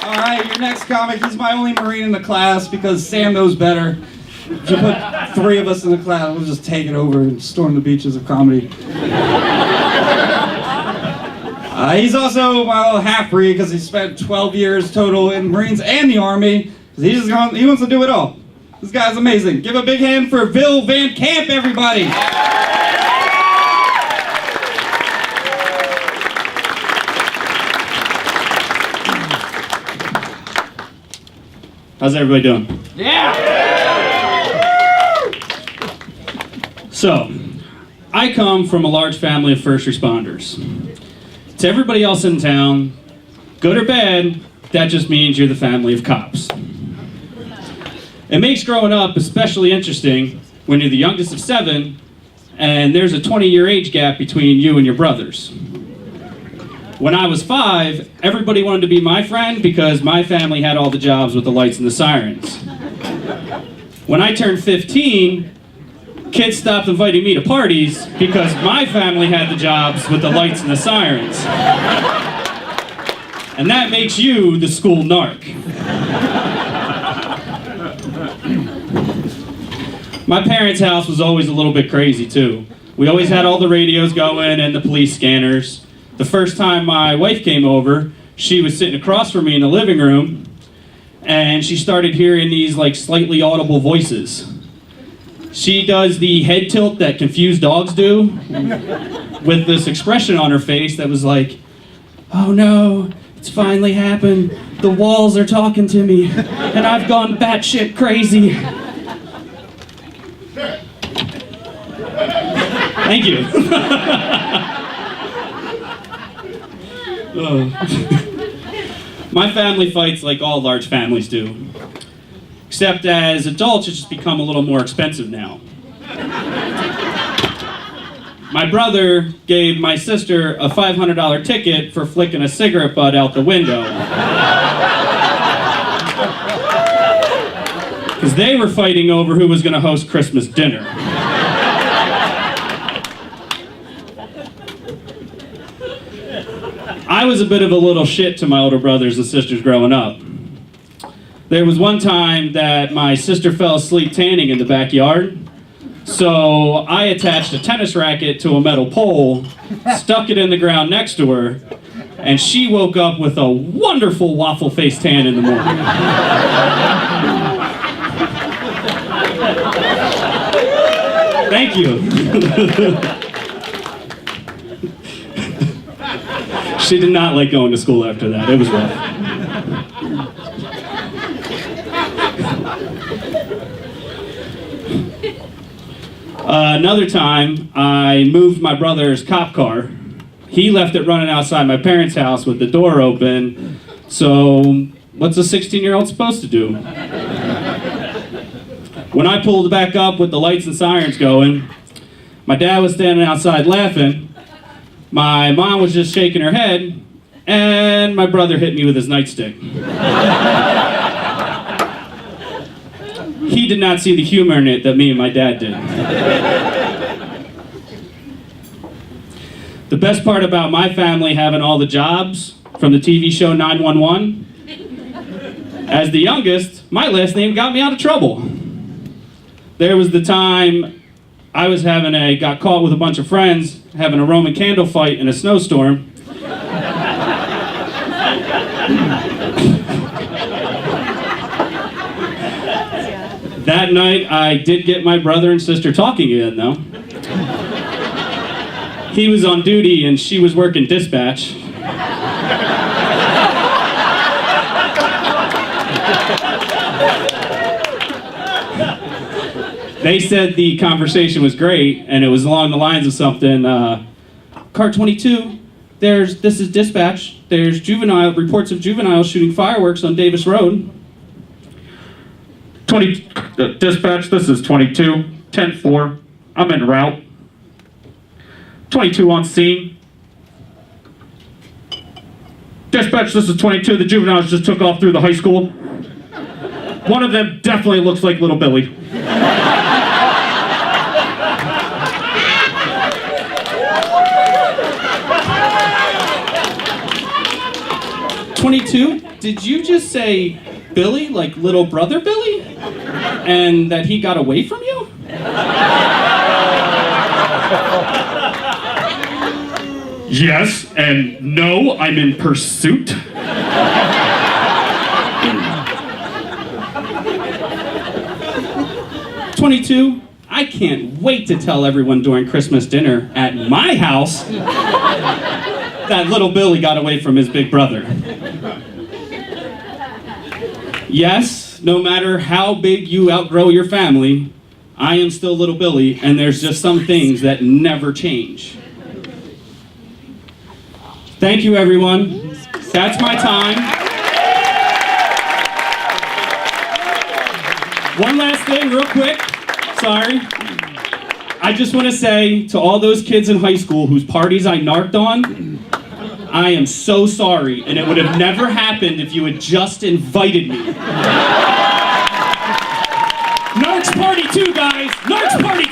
All right, your next comic, he's my only Marine in the class because Sam knows better. If you put three of us in the class, we'll just take it over and storm the beaches of comedy. He's also my little half-breed because he spent 12 years total in Marines and the Army. He wants to do it all. This guy's amazing. Give a big hand for Bill Van Camp, everybody. How's everybody doing? Yeah! So, I come from a large family of first responders. To everybody else in town, good or bad, that just means you're the family of cops. It makes growing up especially interesting when you're the youngest of 7 and there's a 20-year age gap between you and your brothers. When I was 5, everybody wanted to be my friend because my family had all the jobs with the lights and the sirens. When I turned 15, kids stopped inviting me to parties because my family had the jobs with the lights and the sirens. And that makes you the school narc. My parents' house was always a little bit crazy too. We always had all the radios going and the police scanners. The first time my wife came over, she was sitting across from me in the living room, and she started hearing these like slightly audible voices. She does the head tilt that confused dogs do, with this expression on her face that was like, "Oh no, it's finally happened. The walls are talking to me, and I've gone batshit crazy." Thank you. My family fights like all large families do. Except as adults, it's just become a little more expensive now. My brother gave my sister a $500 ticket for flicking a cigarette butt out the window. Because they were fighting over who was going to host Christmas dinner. I was a bit of a little shit to my older brothers and sisters growing up. There was one time that my sister fell asleep tanning in the backyard, so I attached a tennis racket to a metal pole, stuck it in the ground next to her, and she woke up with a wonderful waffle face tan in the morning. Thank you. She did not like going to school after that. It was rough. Another time, I moved my brother's cop car. He left it running outside my parents' house with the door open. So, what's a 16-year-old supposed to do? When I pulled back up with the lights and sirens going, my dad was standing outside laughing. My mom was just shaking her head, and my brother hit me with his nightstick. He did not see the humor in it that me and my dad did. The best part about my family having all the jobs from the TV show 911, as the youngest, my last name got me out of trouble. There was the time I was got caught with a bunch of friends having a Roman candle fight in a snowstorm. That night, I did get my brother and sister talking again, though. He was on duty and she was working dispatch. They said the conversation was great, and it was along the lines of something, Car 22, this is dispatch, there's reports of juveniles shooting fireworks on Davis Road. Dispatch, this is 22, 10-4, I'm en route. 22 on scene. Dispatch, this is 22, the juveniles just took off through the high school. One of them definitely looks like Little Billy. 22, did you just say Billy, like little brother Billy? And that he got away from you? Yes, and no, I'm in pursuit. 22, I can't wait to tell everyone during Christmas dinner at my house that little Billy got away from his big brother. Yes, no matter how big you outgrow your family, I am still little Billy, and there's just some things that never change. Thank you, everyone. That's my time. One last thing, real quick. Sorry. I just want to say to all those kids in high school whose parties I narked on, I am so sorry, and it would have never happened if you had just invited me. Narcs party 2, guys! Narcs party